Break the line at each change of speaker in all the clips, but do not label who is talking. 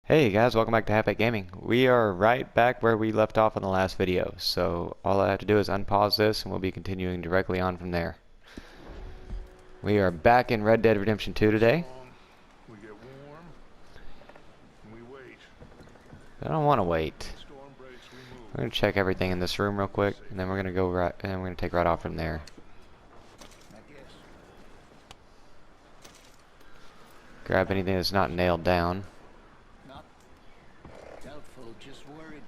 Hey guys, welcome back to Half Gaming. We are right back where we left off in the last video, so all I have to do is unpause this and we'll be continuing directly on from there. We are back in Red Dead Redemption 2 today.
We get warm, and we wait.
I don't want to wait.
Storm breaks, we move.
We're gonna check everything in this room real quick, and then we're gonna go right, and then we're gonna take right off from there. Grab anything that's not nailed down.
Not doubtful, just worried.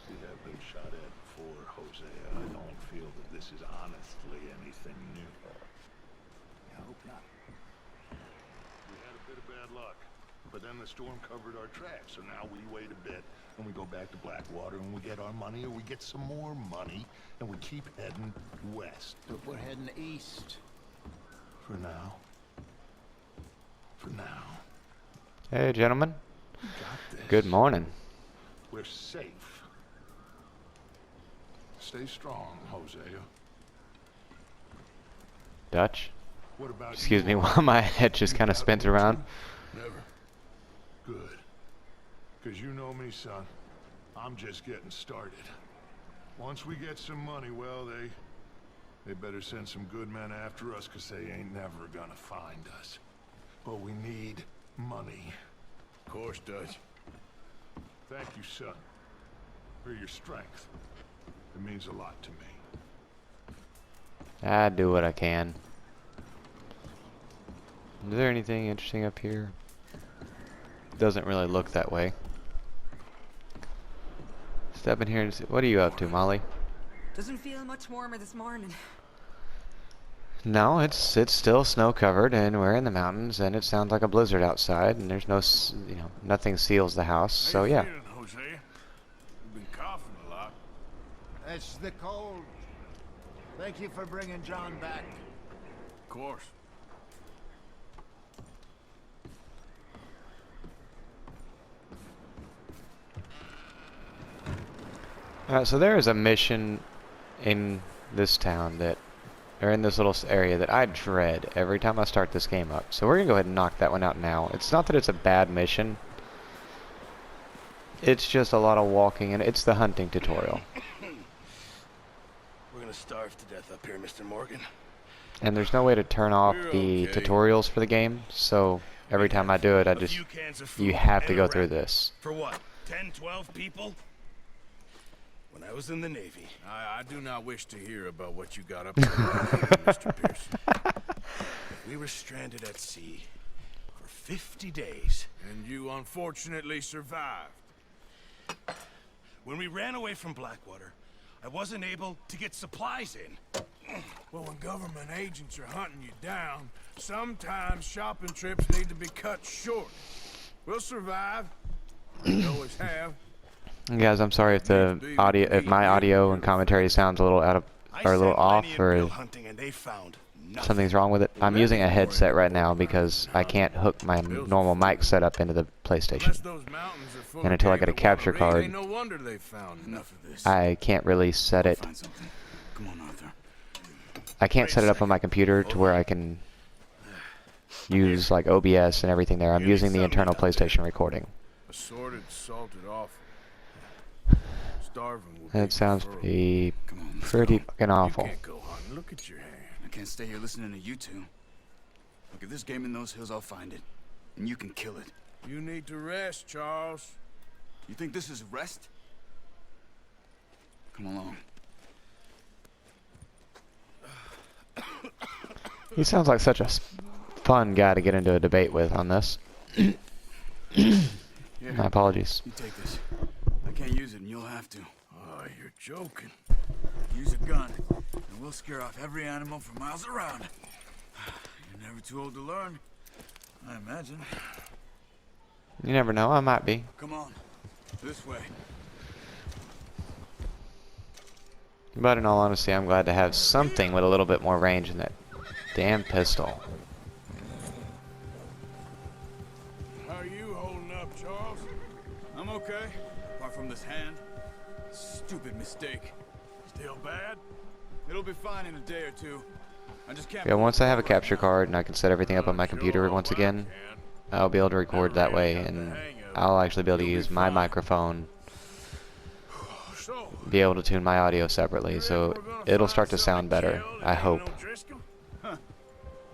We have been shot at before, Jose. I don't feel that this is honestly anything new.
I hope not.
We had a bit of bad luck, but then the storm covered our tracks, so now we wait a bit, and we go back to Blackwater, and we get our money, or we get some more money, and we keep heading west.
But we're heading east.
For now. For now.
Hey gentlemen,
We got this.
good morning.
We're safe. Stay strong, Jose.
Dutch.
What about
Excuse
you?
me while my head just kind of spins around.
Never. Good. Because you know me, son. I'm just getting started. Once we get some money, well, they better send some good men after us, because they ain't never gonna find us. But we need money. Of course, Dutch. Thank you, son, for your strength. It means a lot to me.
I do what I can. Is there anything interesting up here? Doesn't really look that way. Step in here and see. What are you up to, Molly?
Doesn't feel much warmer this morning.
No, it's still snow covered, and we're in the mountains, and it sounds like a blizzard outside, and there's no, nothing seals the house. So yeah.
How you feeling, Jose? You've been coughing a lot.
It's the cold. Thank you for bringing John back.
Of course.
So there is a mission in this town or in this little area that I dread every time I start this game up. So we're gonna go ahead and knock that one out now. It's not that it's a bad mission. It's just a lot of walking, and it's the hunting tutorial.
We're gonna starve to death up here, Mr. Morgan.
And there's no way to turn off the tutorials for the game, so every time I do it, you have to go through this.
For what? 10, 12 people? When I was in the Navy.
I do not wish to hear about what you got up to, Mr. Pearson.
We were stranded at sea for 50 days.
And you unfortunately survived.
When we ran away from Blackwater, I wasn't able to get supplies in.
Well, when government agents are hunting you down, sometimes shopping trips need to be cut short. We'll survive. We always have.
Guys, I'm sorry if my audio and commentary sounds a little or a little off, or something's wrong with it. I'm using a headset right now because I can't hook my normal mic setup into the PlayStation. And until I get a capture card,
No wonder they found enough of this.
I can't really set it. I can't set it up on my computer to where I can use like OBS and everything there. I'm using the internal PlayStation recording.
Assorted, salted offal. Starving will
That
be
sounds
preferable.
pretty fucking awful.
You can't go hunting. Look at your hand.
I can't stay here listening to you two. Look, if there's game in those hills, I'll find it. And you can kill it.
You need to rest, Charles.
You think this is rest? Come along.
He sounds like such a fun guy to get into a debate with on this.
Here,
My apologies.
you take this. I can't use it, and you'll have to.
Oh, you're joking.
Use a gun, and we'll scare off every animal for miles around. You're never too old to learn, I imagine.
You never know, I might be.
Come on, this way.
But in all honesty, I'm glad to have something with a little bit more range than that damn pistol.
How are you holding up, Charles?
I'm okay, apart from this hand. Stupid mistake.
Still bad?
It'll be fine in a day or two. I just can't.
Yeah, once I have a capture card and I can set everything up on my computer once again, I'll be able to record that way, and I'll actually be able to use my microphone,
So,
be able to tune my audio separately, so
we're gonna
it'll
find
start to sound
something to
better.
kill that
I
ain't
hope.
no Driscoll?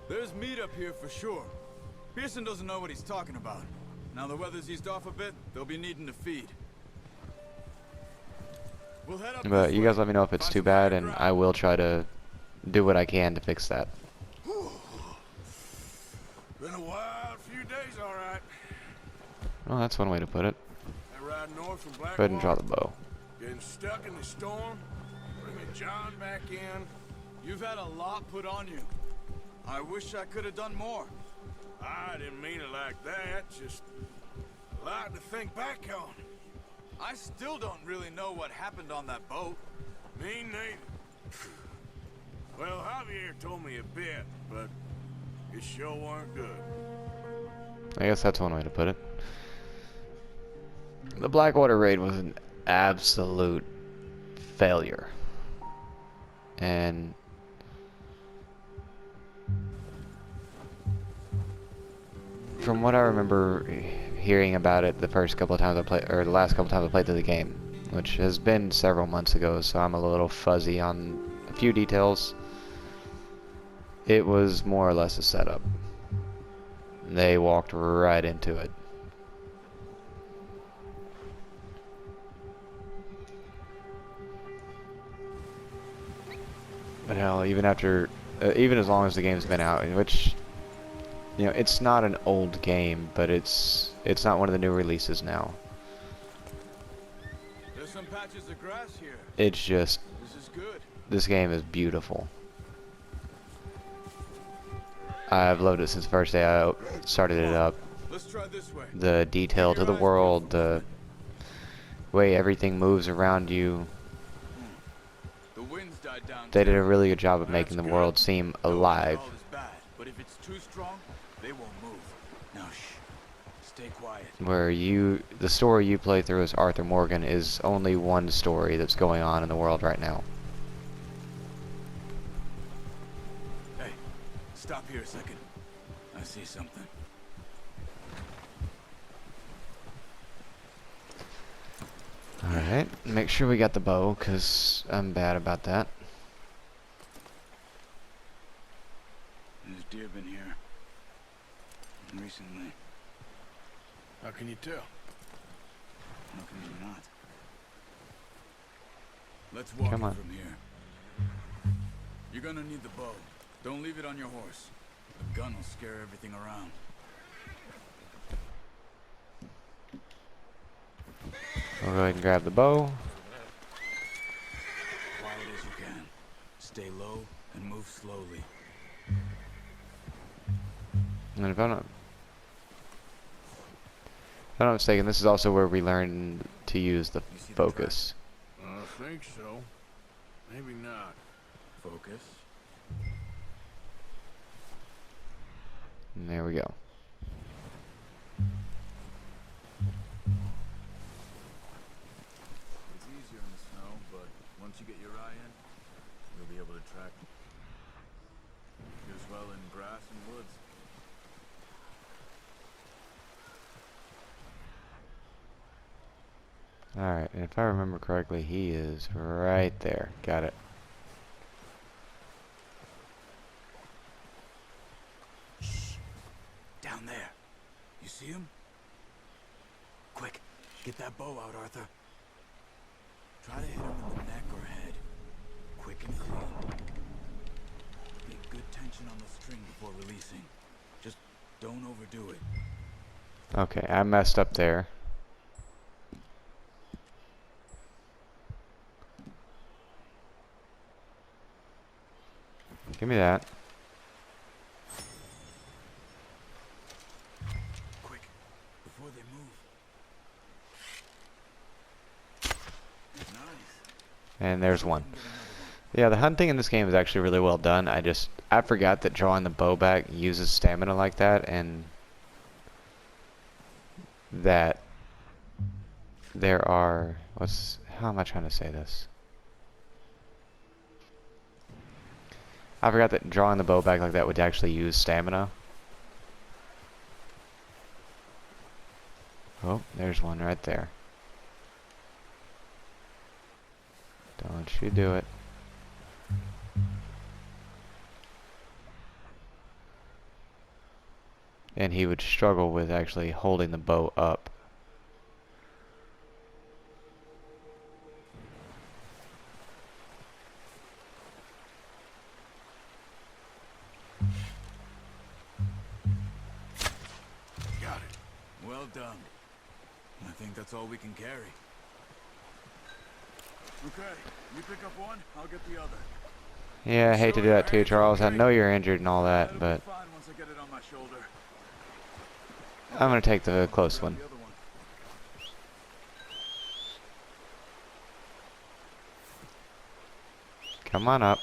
There's meat up here for sure. Pearson doesn't know what he's talking about. Now the weather's eased off a bit, they'll be needing to feed. We'll head up
But
this
you
way.
guys let me know if it's
Find
too
some
bad,
higher
and
ground.
I will try to do what I can to fix that.
Been a wild few days, all right.
Well, that's one way to put it.
I ride north from
Go ahead and draw
Blackwater,
the bow.
getting stuck in the storm, bringing John back in.
You've had a lot put on you. I wish I could have done more.
I didn't mean it like that, just a lot to think back on.
I still don't really know what happened on that boat.
Me neither. Well, Javier told me a bit, but it sure weren't good.
I guess that's one way to put it. The Blackwater raid was an absolute failure. And from what I remember hearing about it the first couple of times I played, or the last couple of times I played through the game, which has been several months ago, so I'm a little fuzzy on a few details. It was more or less a setup. They walked right into it. But hell, even after, even as long as the game's been out, in which, you know, it's not an old game, but it's not one of the new releases now.
There's some patches of grass here.
It's just,
This is good.
this game is beautiful. I've loved it since the first day I started it up.
Let's try this way.
The detail to the world, the way everything moves around you.
The wind's died down.
They did
too.
a really good job of making the
That's
world
good.
seem
No
alive.
alcohol is bad, but if it's too strong, they won't move. Now shh. Stay quiet.
Where the story you play through as Arthur Morgan is only one story that's going on in the world right now.
Hey, stop here a second. I see something.
Alright, make sure we got the bow, because I'm bad about that.
There's deer been here. Recently.
How can you tell?
How can you not? Let's walk
Come
it
on.
from here. You're gonna need the bow. Don't leave it on your horse. The gun will scare everything around.
We'll go ahead and grab the bow.
Quiet as you can. Stay low and move slowly.
And if I'm not mistaken, this is also where we learn to use the
You see the
focus.
I think so. Maybe not.
Focus.
And there we go.
It's easier in the snow, but once you get your eye in, you'll be able to track as well in grass and woods.
Alright, and if I remember correctly, he is right there. Got it.
Down there. You see him? Quick, get that bow out, Arthur. Try to hit him in the neck or head. Quick and clean. Get good tension on the string before releasing. Just don't overdo it.
Okay, I messed up there. Give me that.
Quick, before they move. Nice.
And there's one. Yeah, the hunting in this game is actually really well done. I forgot that drawing the bow back uses stamina like that, and that there are, how am I trying to say this? I forgot that drawing the bow back like that would actually use stamina. Oh, there's one right there. Don't you do it. And he would struggle with actually holding the bow up.
Got it.
Well done. I think that's all we can carry. Okay, you pick up one, I'll get the other.
Yeah, I hate to do that too, Charles. I know you're injured and all that,
That'll
but
be fine once I get it on my shoulder.
I'm gonna take the close
Grab
one.
the other one.
Come on up.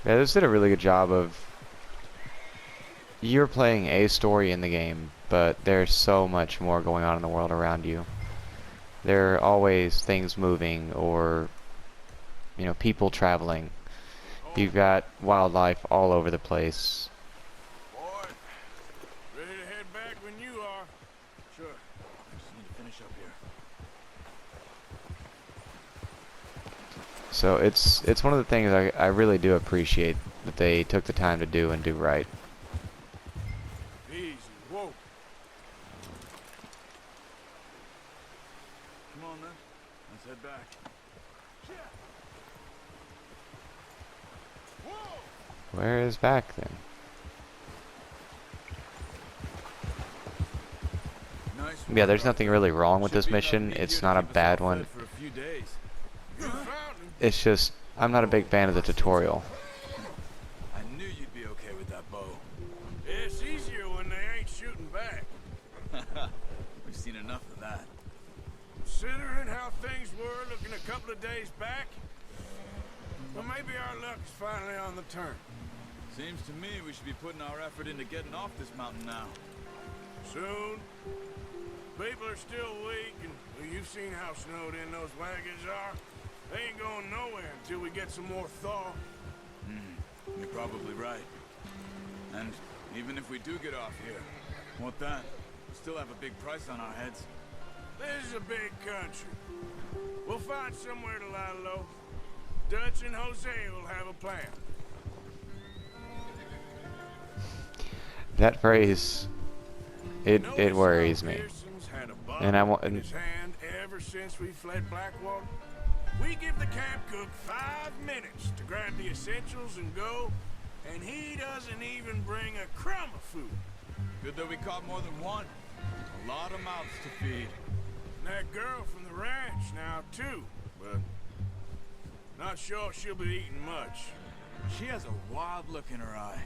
Yeah, this did a really good job of... You're playing a story in the game, but there's so much more going on in the world around you. There are always things moving, or, you know, people traveling. You've got wildlife all over the place.
Boy, ready to head back when you are.
Sure. I just need to finish up here.
So it's one of the things I really do appreciate that they took the time to do and do right.
Easy, whoa.
Come on then. Let's head back.
Where is back then?
Nice
Yeah,
work,
there's nothing
Arthur.
really wrong with
Should
this
be enough
mission.
meat
It's
here to
not a
keep us
bad
all
one.
fed for a few days.
You found him.
It's just, I'm not a big fan of the tutorial.
I knew you'd be okay with that bow.
It's easier when they ain't shooting back.
We've seen enough of that.
Considering how things were looking a couple of days back, well, maybe our luck is finally on the turn.
Seems to me we should be putting our effort into getting off this mountain now.
Soon. People are still weak, and well, you've seen how snowed in those wagons are. They ain't going nowhere until we get some more thaw.
You're probably right. And even if we do get off here, what then? We still have a big price on our heads.
This is a big country. We'll find somewhere to lie low. Dutch and Jose will have a plan.
That phrase, it worries me.
Pearson's had a
And I
bottle
want-
in his hand ever since we fled Blackwater. We give the camp cook 5 minutes to grab the essentials and go, and he doesn't even bring a crumb of food.
Good that we caught more than one. A lot of mouths to feed.
And that girl from the ranch now too, but not sure she'll be eating much.
She has a wild look in her eye.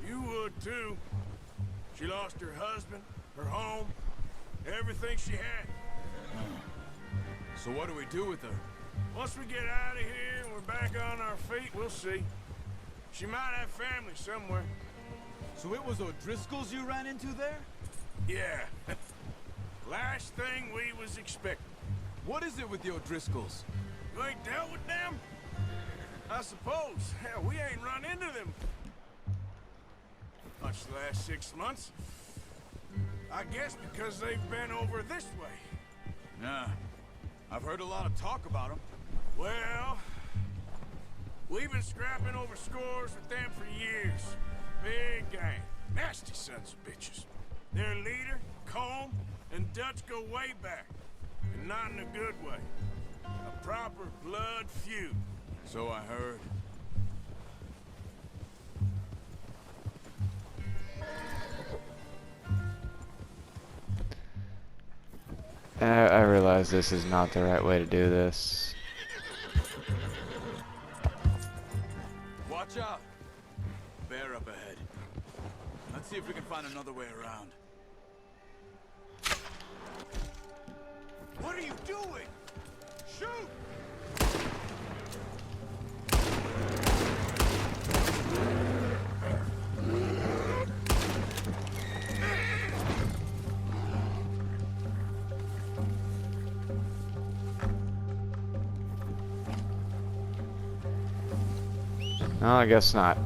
You would too. She lost her husband, her home, everything she had.
So what do we do with her?
Once we get out of here and we're back on our feet, we'll see. She might have family somewhere.
So it was O'Driscoll's you ran into there?
Yeah. Last thing we was expecting.
What is it with the O'Driscolls?
You ain't dealt with them? I suppose. Hell, we ain't run into them much the last 6 months. I guess because they've been over this way.
Nah. I've heard a lot of talk about them.
Well, we've been scrapping over scores with them for years. Big gang. Nasty sons of bitches. Their leader, Combe, and Dutch go way back. And not in a good way. A proper blood feud.
So I heard.
I realize this is not the right way to do this.
Watch out! Bear up ahead. Let's see if we can find another way around.
What are you doing? Shoot!
No, I guess not.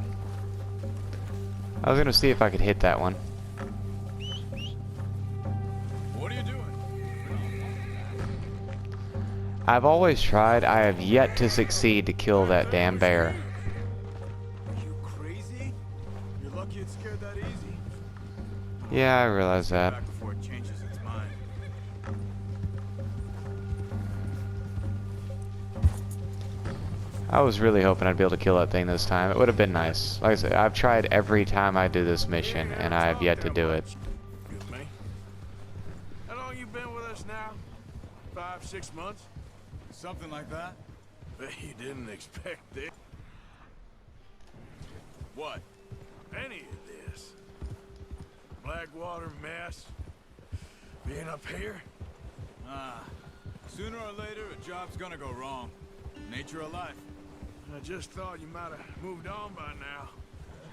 I was gonna see if I could hit that one.
What are you doing?
I've always tried. I have yet to succeed to kill that damn bear.
Are you crazy? You're lucky it scared that easy.
Yeah, I realize that.
Back before it changes its mind.
I was really hoping I'd be able to kill that thing this time. It would have been nice. Like I said, I've tried every time I do this mission, and I have yet to do it.
Excuse me. How long you been with us now? 5, 6 months?
Something like that?
Bet you didn't expect this.
What?
Any of this. Blackwater mess. Being up here?
Ah. Sooner or later, a job's gonna go wrong. Nature of life.
I just thought you might have moved on by now.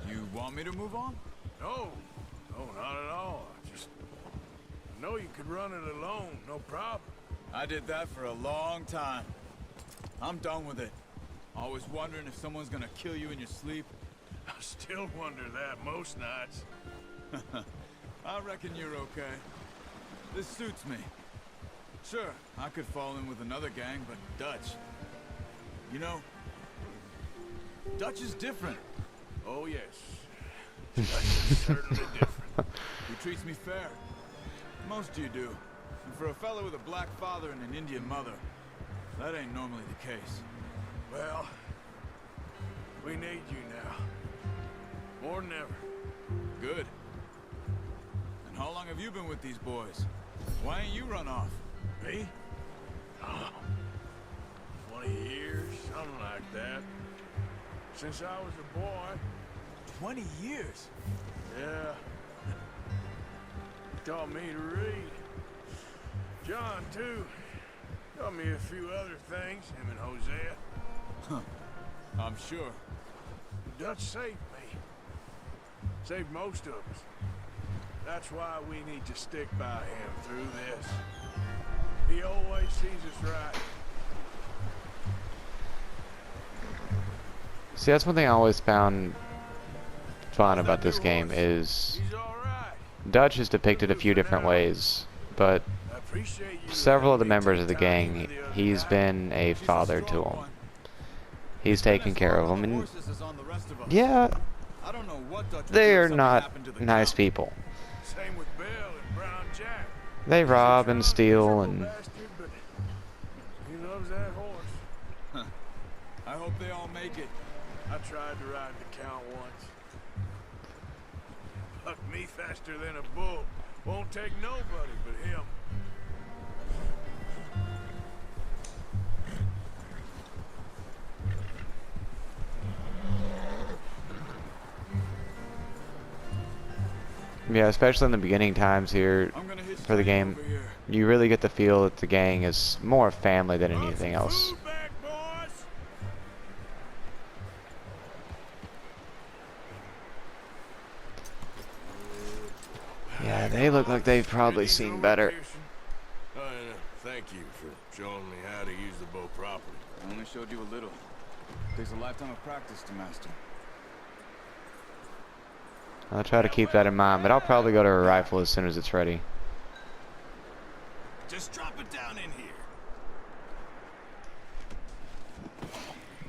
You want me to move on?
No. No, not at all. I know you could run it alone, no problem.
I did that for a long time. I'm done with it. Always wondering if someone's gonna kill you in your sleep.
I still wonder that most nights.
I reckon you're okay. This suits me. Sure, I could fall in with another gang, but Dutch. You know, Dutch is different.
Oh, yes. That's certainly different.
He treats me fair. Most of you do. And for a fellow with a black father and an Indian mother, that ain't normally the case.
Well, we need you now. More than ever.
Good. And how long have you been with these boys? Why ain't you run off?
Me? Oh, 20 years, something like that. Since I was a boy.
20 years?
Yeah. He taught me to read. John, too. Taught me a few other things, him and Hosea.
Huh. I'm sure.
Dutch saved me. Saved most of us. That's why we need to stick by him through this. He always sees us right.
See, that's one thing I always found fun about this game is
He's all right.
Dutch is depicted a few different ways, but
I appreciate you
several of the
letting me
members
take
of the
time
gang,
for the other
he's
guy.
been a
She's a
father to
strong
them.
one.
He's taken care of them, and
Horses is on the rest of us.
yeah,
I don't know what Dutch would do
they
if
are
something
not
happened to the
nice
count.
people.
Same with Bill and Brown Jack.
They
He's a
rob and
drunk,
steal,
miserable
and
bastard, but he loves that horse.
I hope they all make it.
I tried to ride the count once. Bucked me faster than a bull. Won't take nobody but him.
yeah, especially in the beginning times here
I'm gonna hit
for the
straight
game,
over here.
you really get the feel that the gang is more family than anything
Brought
else.
some food back, boys.
Yeah, they look like they've probably
Anything
seen
over,
better.
Pearson? Oh, yeah. Thank you for showing me how to use the bow properly.
I only showed you a little. Takes a lifetime of practice to master.
I'll try to keep that in mind, but I'll probably go to a rifle as soon as it's ready.
Just drop it down in here.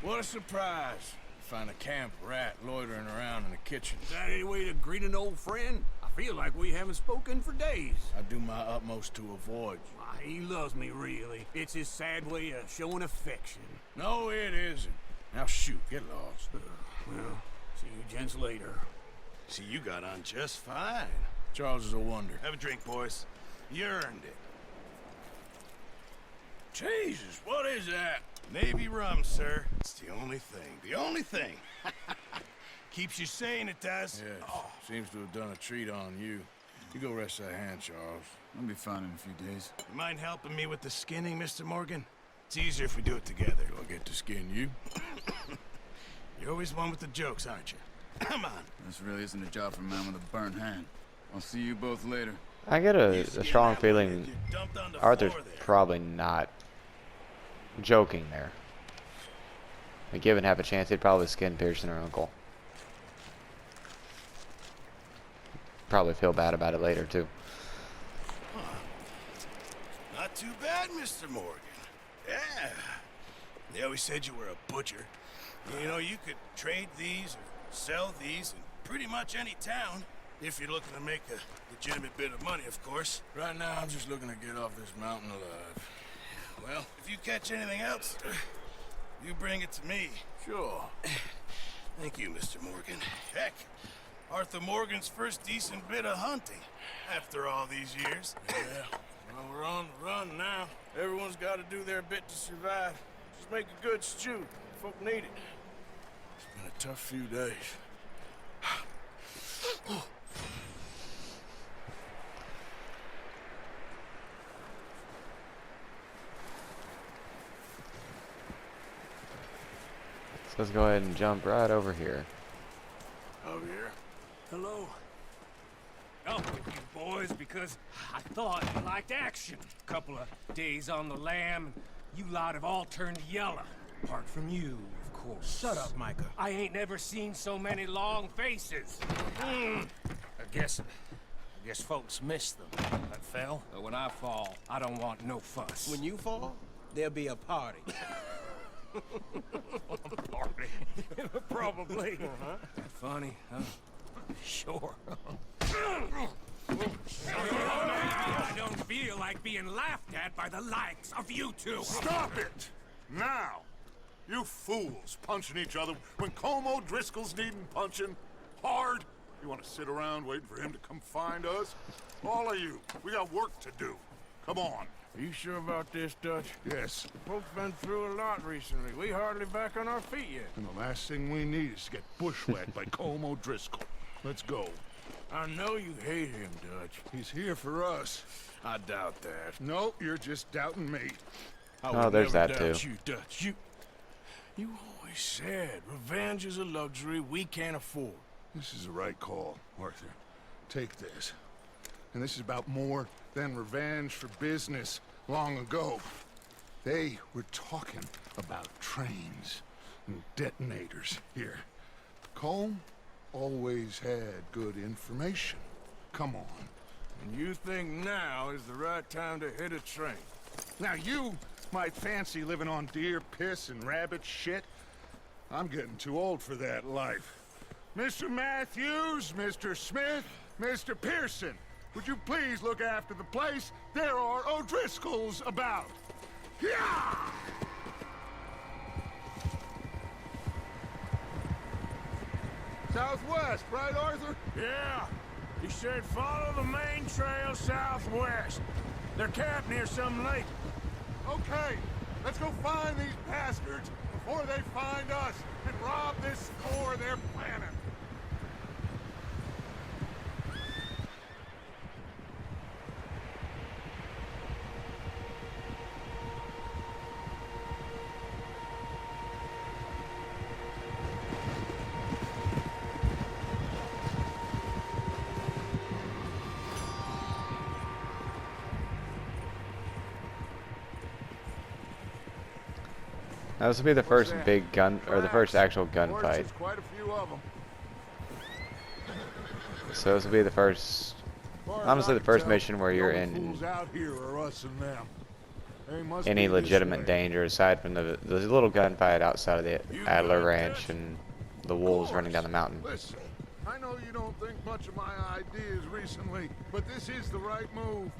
What a surprise. Find a camp rat loitering around in the kitchen.
Is that any way to greet an old friend? I feel like we haven't spoken for days.
I do my utmost to avoid you.
Why, he loves me, really. It's his sad way of showing affection.
No, it isn't. Now shoot, get lost.
Well, see you gents later.
See, you got on just fine. Charles is a wonder.
Have a drink, boys.
You earned it. Jesus, what is that?
Navy rum, sir. It's the only thing. The only thing. Keeps you sane, it does.
Yes, seems to have done a treat on you. You go rest that hand, Charles.
I'll be fine in a few days.
You mind helping me with the skinning, Mr. Morgan? It's easier if we do it together.
Do I get to skin you?
You're always one with the jokes, aren't you? Come on.
This really isn't a job for a man with a burnt hand. I'll see you both later.
I get a strong feeling
You dumped on the
Arthur's
floor there.
probably not joking there. And given half a chance, he'd probably skin Pearson or Uncle. Probably feel bad about it later too.
Not too bad, Mr. Morgan. Yeah. They always said you were a butcher. You know, you could trade these or sell these in pretty much any town. If you're looking to make a legitimate bit of money, of course.
Right now, I'm just looking to get off this mountain alive.
Well, if you catch anything else, you bring it to me.
Sure.
Thank you, Mr. Morgan. Heck, Arthur Morgan's first decent bit of hunting after all these years.
Yeah. Well, we're on the run now. Everyone's got to do their bit to survive. Just make a good stew. Folk need it. It's been a tough few days.
So let's go ahead and jump right over here.
Over here.
Hello. Up with you boys because I thought you liked action. Couple of days on the lam, you lot have all turned yellow. Apart from you, of course.
Shut up, Micah.
I ain't never seen so many long faces. I guess folks miss them. That fell. But when I fall, I don't want no fuss.
When you fall, there'll be a party.
Party. Probably. Funny, huh? Sure. I don't feel like being laughed at by the likes of you two.
Stop it! Now! You fools punching each other when Colm O'Driscoll's needing punching hard. You want to sit around waiting for him to come find us? All of you, we got work to do. Come on.
Are you sure about this, Dutch?
Yes.
Folks been through a lot recently. We hardly back on our feet yet.
And the last thing we need is to get bushwhacked by Colm O'Driscoll. Let's go.
I know you hate him, Dutch.
He's here for us.
I doubt that.
No, you're just doubting me.
I
Oh,
would
there's
never
that
doubt
too.
You, Dutch. You always said revenge is a luxury we can't afford.
This is the right call, Arthur. Take this. And this is about more than revenge for business long ago. They were talking about trains and detonators here. Colm always had good information. Come on.
And you think now is the right time to hit a train?
Now you might fancy living on deer piss and rabbit shit. I'm getting too old for that life. Mr. Matthews, Mr. Smith, Mr. Pearson, would you please look after the place? There are O'Driscolls about. Yeah! Southwest, right, Arthur?
Yeah. He said follow the main trail southwest. They're camped near some lake.
Okay, let's go find these bastards before they find us and rob this store they're planning.
Now this will be the first big gun, or the first actual gunfight.
There's quite a few of them.
So this will be the first, honestly, the first mission where you're in
Out here are us and them. They must
any
be this
legitimate
way.
danger aside from the little gunfight outside of the Adler Ranch and the wolves running down the mountain.
Listen, I know you don't think much of my ideas recently, but this is the right move.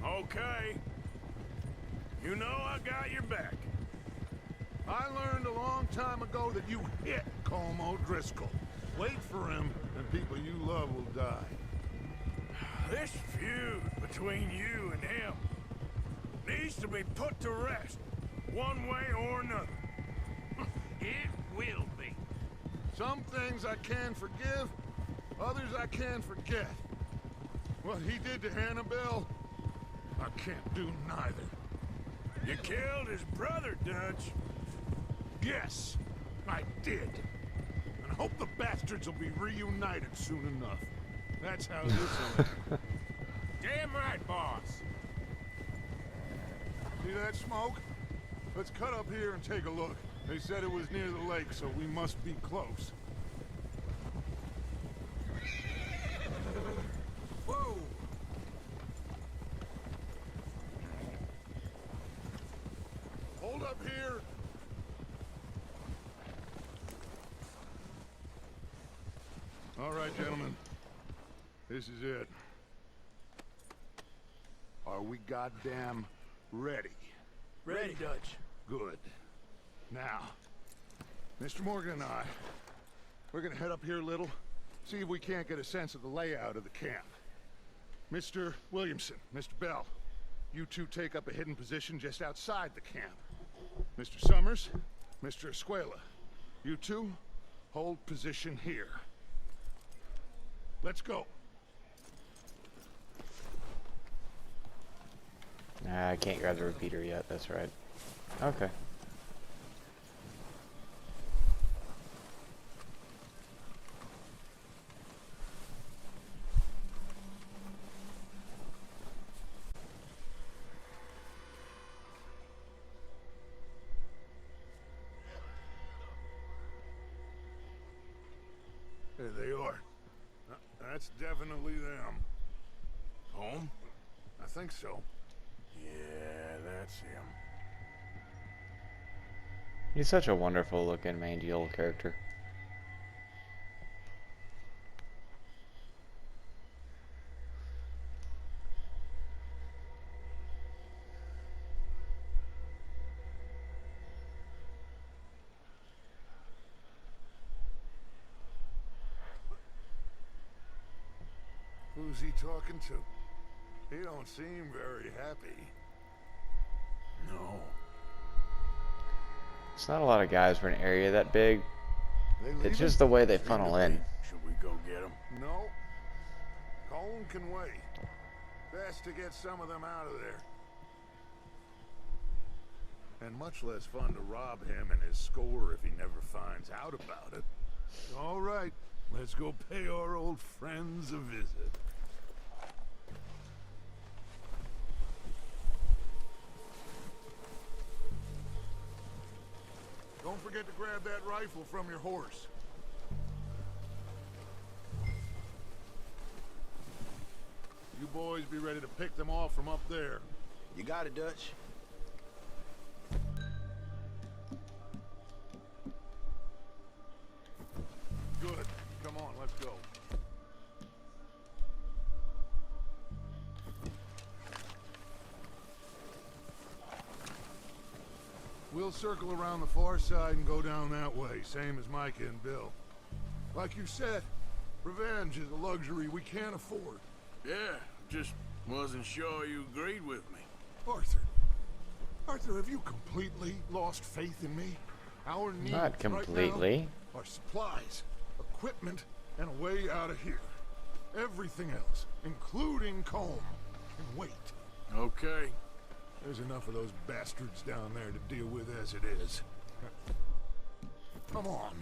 Okay. You know I got your back.
I learned a long time ago that you hit Colm O'Driscoll. Wait for him, and people you love will die.
This feud between you and him needs to be put to rest, one way or another.
It will be.
Some things I can forgive, others I can forget. What he did to Annabelle, I can't do neither.
You killed his brother, Dutch.
Yes, I did. And I hope the bastards will be reunited soon enough. That's how this ends.
Damn right, boss.
See that smoke? Let's cut up here and take a look. They said it was near the lake, so we must be close.
Whoa!
Hold up here! All right, gentlemen. This is it. Are we goddamn ready?
Ready, Dutch.
Good. Now, Mr. Morgan and I, we're gonna head up here a little, see if we can't get a sense of the layout of the camp. Mr. Williamson, Mr. Bell, you two take up a hidden position just outside the camp. Mr. Summers, Mr. Escuela, you two hold position here. Let's go.
Nah, I can't grab the repeater yet, that's right. Okay.
There they are. That's definitely them.
Home?
I think so.
Yeah, that's him.
He's such a wonderful looking mangy old character.
Who's he talking to? He don't seem very happy.
No.
It's not a lot of guys for an area that big.
They
It's
leaving?
just the way they funnel in.
Should we go get him?
No. Colin can wait. Best to get some of them out of there. And much less fun to rob him and his score if he never finds out about it. All right, let's go pay our old friends a visit. Don't forget to grab that rifle from your horse. You boys be ready to pick them off from up there.
You got it, Dutch.
Good. Come on, let's go. We'll circle around the far side and go down that way, same as Micah and Bill. Like you said, revenge is a luxury we can't afford.
Yeah, just wasn't sure you agreed with me.
Arthur. Arthur, have you completely lost faith in me? Our needs
Not completely.
right now are supplies, equipment, and a way out of here. Everything else, including Colm, can wait.
Okay.
There's enough of those bastards down there to deal with as it is. Come on.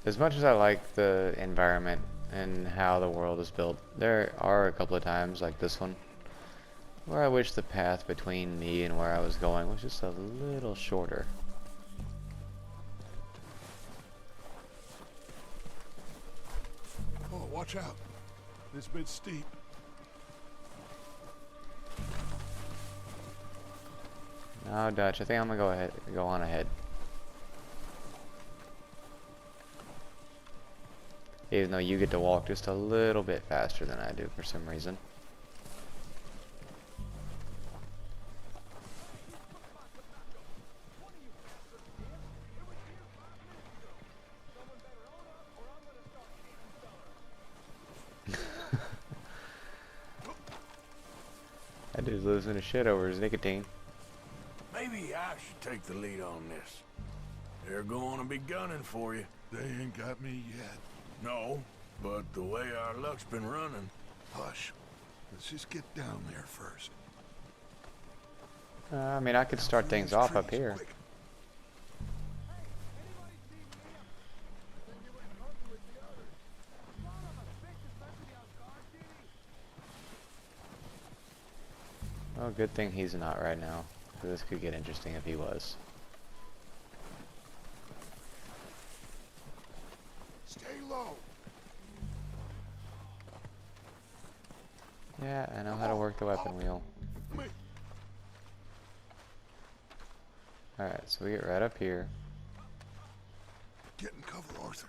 As much as I like the environment and how the world is built, there are a couple of times, like this one, where I wish the path between me and where I was going was just a little shorter.
Oh, watch out. This bit's steep.
No, Dutch, I think I'm gonna go on ahead. Even though you get to walk just a little bit faster than I do for some reason. That dude's losing his shit over his nicotine.
Maybe I should take the lead on this. They're going to be gunning for you.
They ain't got me yet.
No, but the way our luck's been running.
Hush. Let's just get down there first.
I mean, I could start things off up here. Oh, good thing he's not right now. So this could get interesting if he was.
Stay low.
Yeah, I know how to work the weapon wheel. Alright, so we get right up here.
Get in cover, Arthur.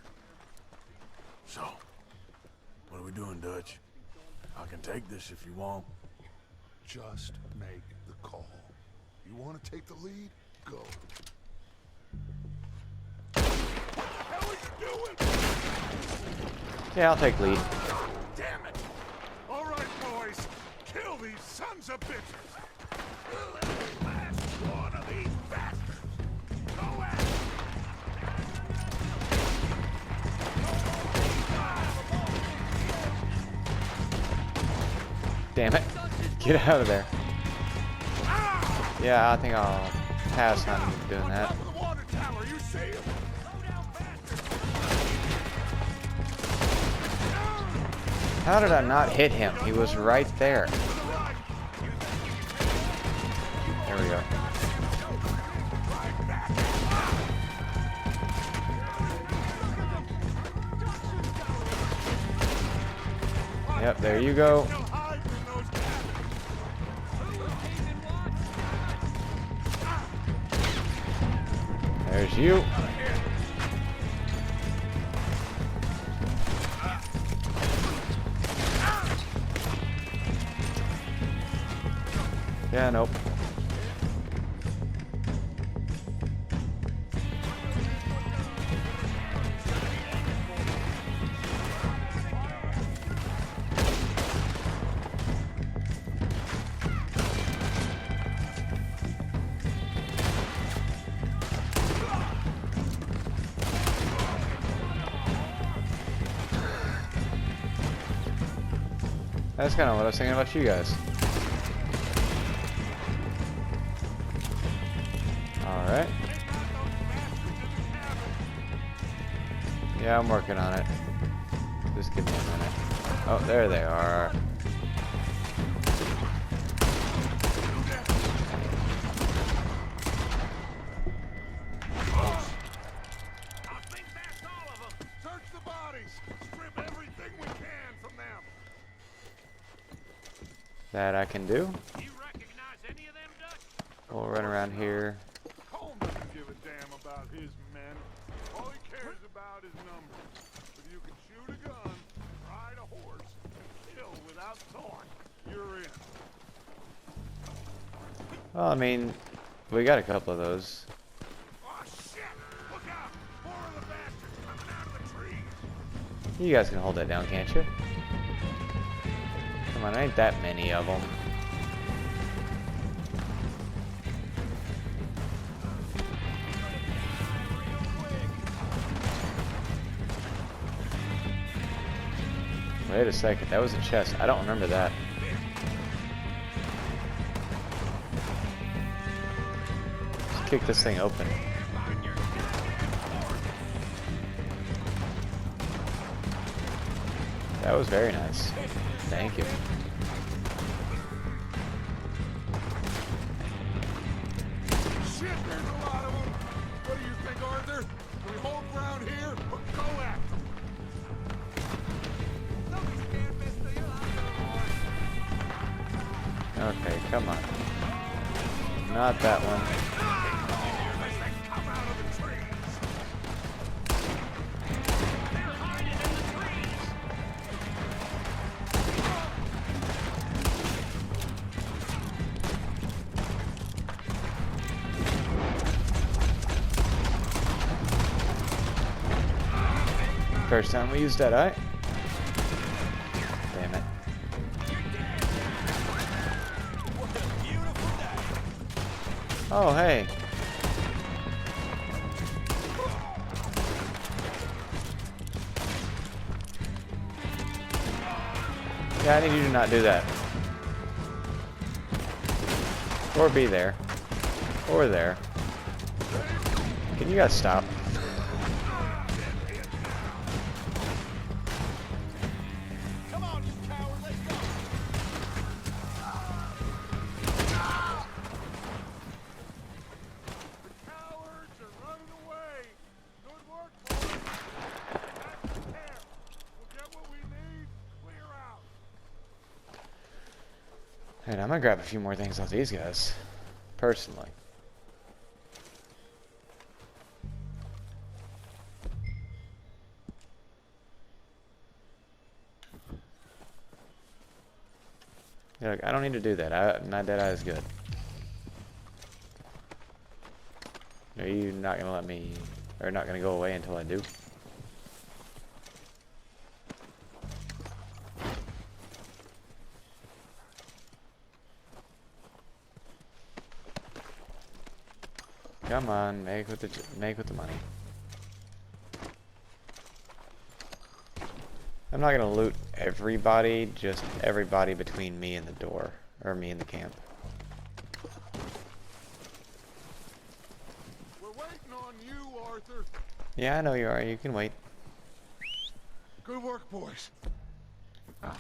So, what are we doing, Dutch? I can take this if you want.
Just make the call. You want to take the lead? Go. What the hell are you doing?
Yeah, I'll take lead.
Damn it! All right, boys. Kill these sons of bitches. Last one of these bastards. Go at it.
Damn it. Get out of there. Yeah, I think I'll pass on doing that.
The water tower, you see him?
How did I not hit him? He was right there. There we go. Yep, there you go. There's you. Yeah, nope. That's kind of what I was thinking about you guys. Alright. Yeah, I'm working on it. Just give me a minute. Oh, there they are.
I think that's all of them. Search the bodies. Strip everything we can from them.
That I can do.
You recognize any of them, Dutch?
We'll run around here.
Colm doesn't give a damn about his men. All he cares about is numbers. If you can shoot a gun, ride a horse, and kill without thought, you're in.
Well, I mean, we got a couple of those.
Oh shit! Look out! More of the bastards coming out of the trees.
You guys can hold that down, can't you? Come on, ain't that many of them. Wait a second, that was a chest. I don't remember that. Let's kick this thing open. That was very nice. Thank you.
Shit, there's a lot of them. What do you think, Arthur? We hold ground here or go after them?
Okay, come on. Not that one.
Come out of the trees.
First time we used that, right? Damn it. Oh, hey. Yeah, I need you to not do that. Or be there. Or there. Can you guys stop?
Come on, you coward, let's go! The cowards are running away! Good work, boys! That's the camp! We'll get what we need, clear out!
Alright, I'm gonna grab a few more things off these guys. Personally. Yeah, look, I don't need to do that. My dead eye is good. Are you not gonna let me, or not gonna go away until I do? Come on, make with the money. I'm not gonna loot everybody, just everybody between me and the door, or me and the camp.
We're waiting on you, Arthur.
Yeah, I know you are. You can wait.
Good work, boys. Now,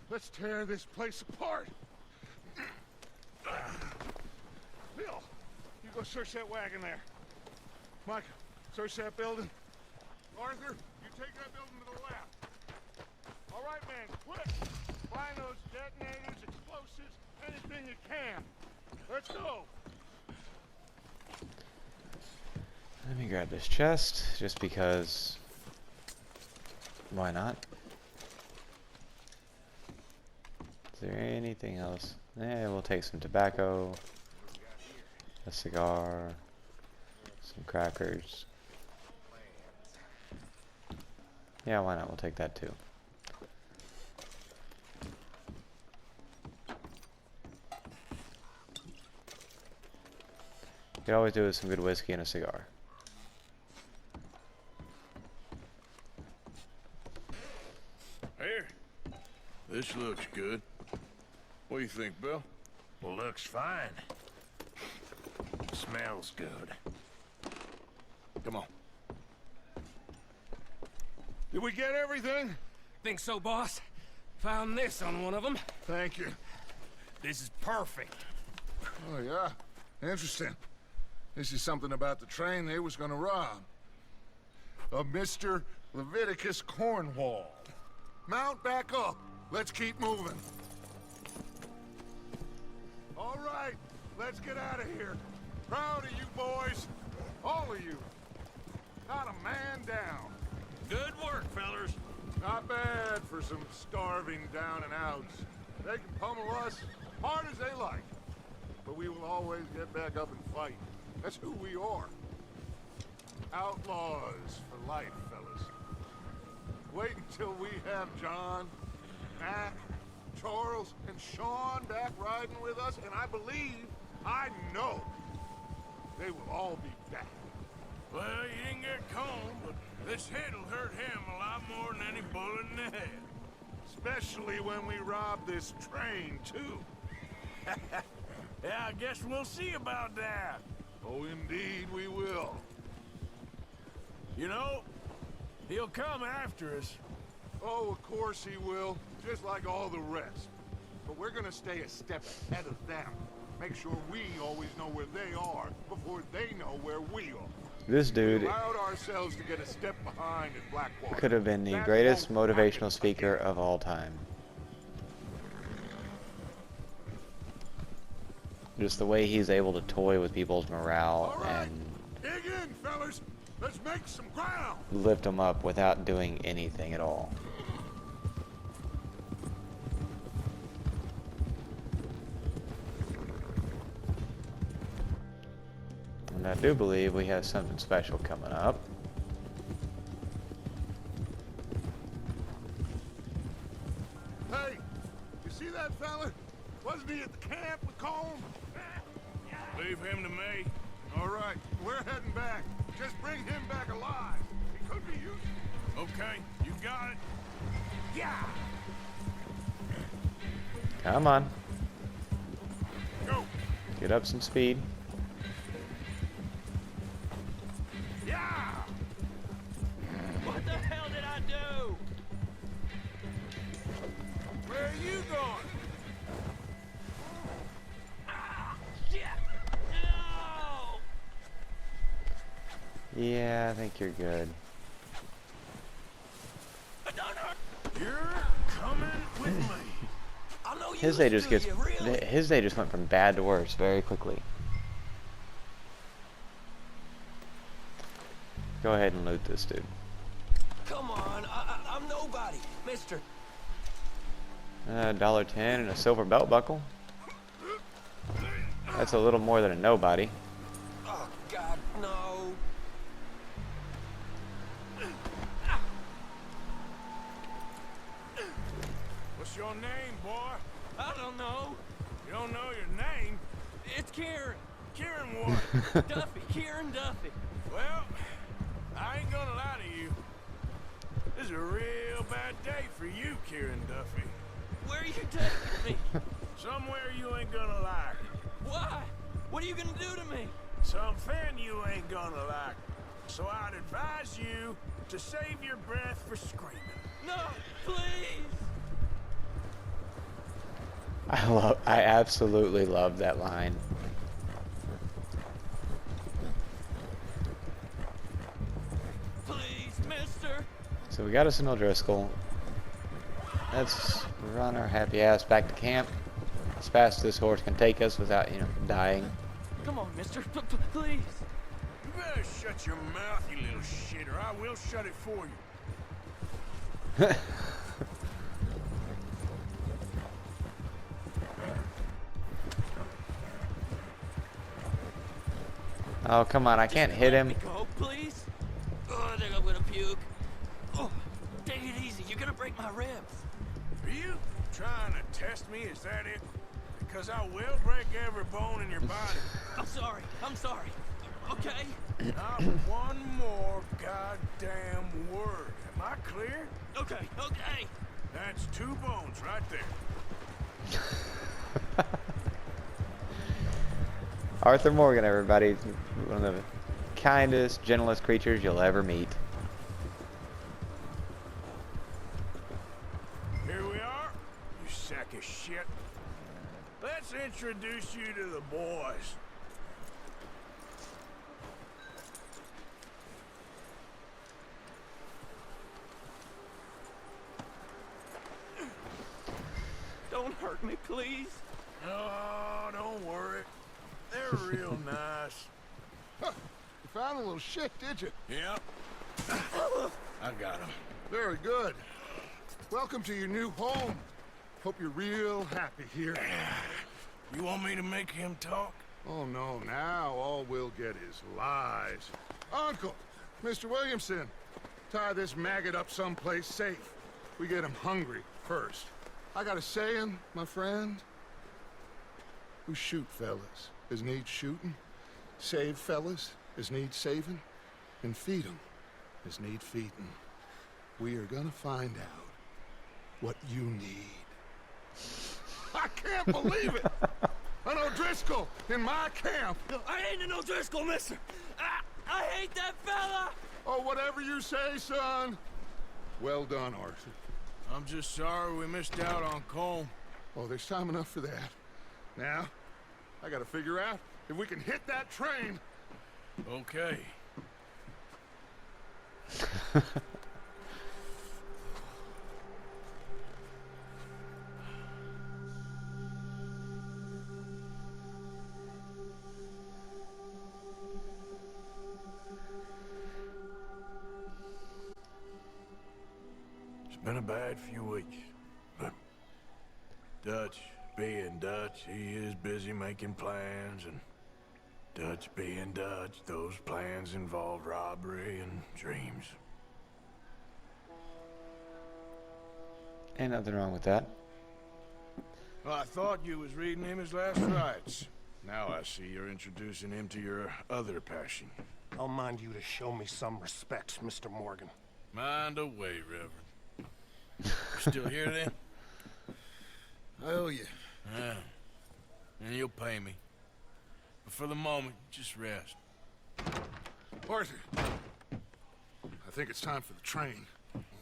let's tear this place apart. Bill, you go search that wagon there. Mike, search that building. Arthur, you take that building to the left. All right, man, quick. Find those detonators, explosives, anything you can. Let's go.
Let me grab this chest, just because. Why not? Is there anything else? Eh, we'll take some tobacco, a cigar, some crackers. Yeah, why not? We'll take that too. You could always do with some good whiskey and a cigar.
Here. This looks good. What do you think, Bill?
Well, looks fine. Smells good.
Come on. Did we get everything?
Think so, boss? Found this on one of them.
Thank you.
This is perfect.
Oh, yeah? Interesting. This is something about the train they was gonna rob. Of Mr. Leviticus Cornwall. Mount back up. Let's keep moving. All right, let's get out of here. Proud of you boys. All of you. Not a man down.
Good work, fellers.
Not bad for some starving down and outs. They can pummel us hard as they like. But we will always get back up and fight. That's who we are. Outlaws for life, fellas. Wait until we have John, Mac, Charles, and Sean back riding with us, and I believe, I know, they will all be back.
Well, you didn't get Colm, but this hit'll hurt him a lot more than any bullet in the head.
Especially when we rob this train, too.
Yeah, I guess we'll see about that.
Oh, indeed we will.
You know, he'll come after us.
Oh, of course he will, just like all the rest. But we're gonna stay a step ahead of them. Make sure we always know where they are before they know where we are.
This dude
We allowed ourselves to get a step behind at Blackwater.
could have been the
That
greatest
won't
motivational
happen
speaker
again.
of all time. Just the way he's able to toy with people's morale
All right,
and
dig in, fellas. Let's make some ground.
lift them up without doing anything at all. And I do believe we have something special coming up.
Hey, you see that fella? Wasn't he at the camp with Colm?
Leave him to me.
All right, we're heading back. Just bring him back alive. He could be useful.
Okay, you got it.
Yeah.
Come on,
Go.
get up some speed.
Yeah!
What the hell did I do?
Where are you going?
Shit! No!
Yeah, I think you're good.
You're coming with me.
I know you
His day just
do,
gets.
you really?
His day just went from bad to worse very quickly. Go ahead and loot this dude.
Come on, I'm nobody, mister.
$1.10 and a silver belt buckle. That's a little more than a nobody.
Oh, God, no.
What's your name, boy?
I don't know.
You don't know your name?
It's Kieran.
Kieran what?
Duffy, Kieran Duffy.
Well, I ain't gonna lie to you. This is a real bad day for you, Kieran Duffy.
Where are you taking me?
Somewhere you ain't gonna like.
Why? What are you gonna do to me?
Something you ain't gonna like. So I'd advise you to save your breath for screaming.
No, please.
I absolutely love that line.
Please, mister.
So we got us an O'Driscoll. Let's run our happy ass back to camp as fast as this horse can take us without, you know, dying.
Come on, mister. Please.
You better shut your mouth, you little shit, or I will shut it for you.
Oh, come on, I can't hit him.
Let me go, please. Oh, I think I'm gonna puke. Oh, take it easy. You're gonna break my ribs.
Are you trying to test me? Is that it? Because I will break every bone in your body.
I'm sorry. I'm sorry. Okay?
Not one more goddamn word. Am I clear?
Okay. Okay.
That's 2 bones right there.
Arthur Morgan, everybody. One of the kindest, gentlest creatures you'll ever meet.
Here we are, you sack of shit. Let's introduce you to the boys.
Don't hurt me, please.
Oh, don't worry. They're real nice.
Huh, you found a little shit, did you?
Yep. I got him.
Very good. Welcome to your new home. Hope you're real happy here.
You want me to make him talk?
Oh, no, now all we'll get is lies. Uncle, Mr. Williamson, tie this maggot up someplace safe. We get him hungry first. I got a saying, my friend. We shoot fellas as need shooting, save fellas as need saving, and feed 'em as need feeding. We are gonna find out what you need. I can't believe it! An O'Driscoll in my camp!
I ain't an O'Driscoll, mister. I hate that fella.
Oh, whatever you say, son. Well done, Arthur.
I'm just sorry we missed out on Colm.
Oh, there's time enough for that. Now, I gotta figure out if we can hit that train.
Okay. It's been a bad few weeks, but Dutch being Dutch, he is busy making plans, and Dutch being Dutch, those plans involve robbery and dreams.
Ain't nothing wrong with that.
Well, I thought you was reading him his last rites. Now I see you're introducing him to your other passion.
I'll mind you to show me some respect, Mr. Morgan.
Mind away, Reverend. You still here then?
I owe you.
Yeah. And you'll pay me. But for the moment, just rest.
Arthur, I think it's time for the train.